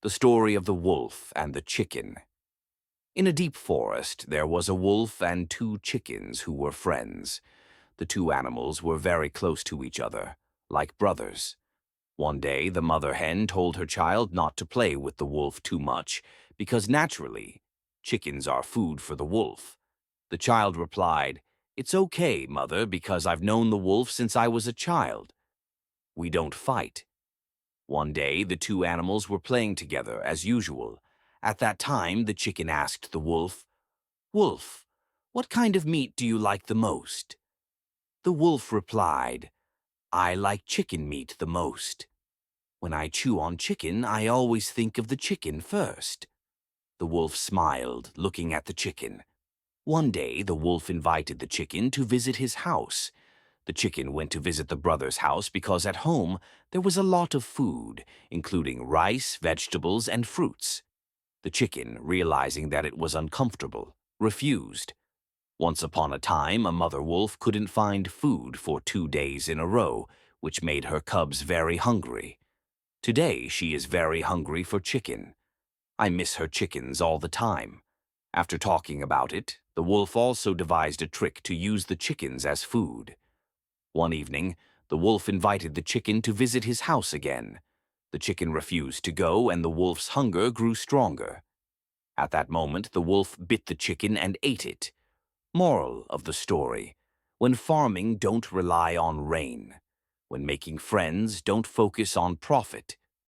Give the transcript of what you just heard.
The story of the wolf and the chicken. In a deep forest, there was a wolf and two chickens who were friends. The two animals were very close to each other, like brothers. One day, the mother hen told her child not to play with the wolf too much, because naturally, chickens are food for the wolf. The child replied, "It's okay, mother, because I've known the wolf since I was a child. We don't fight." One day, the two animals were playing together, as usual. At that time, the chicken asked the wolf, "Wolf, what kind of meat do you like the most?" The wolf replied, "I like chicken meat the most. When I chew on chicken, I always think of the chicken first." The wolf smiled, looking at the chicken. One day, the wolf invited the chicken to visit his house. The chicken went to visit the brother's house because at home there was a lot of food, including rice, vegetables, and fruits. The chicken, realizing that it was uncomfortable, refused. Once upon a time, a mother wolf couldn't find food for 2 days in a row, which made her cubs very hungry. Today, she is very hungry for chicken. I miss her chickens all the time. After talking about it, the wolf also devised a trick to use the chickens as food. One evening, the wolf invited the chicken to visit his house again. The chicken refused to go, and the wolf's hunger grew stronger. At that moment, the wolf bit the chicken and ate it. Moral of the story: when farming, don't rely on rain. When making friends, don't focus on profit.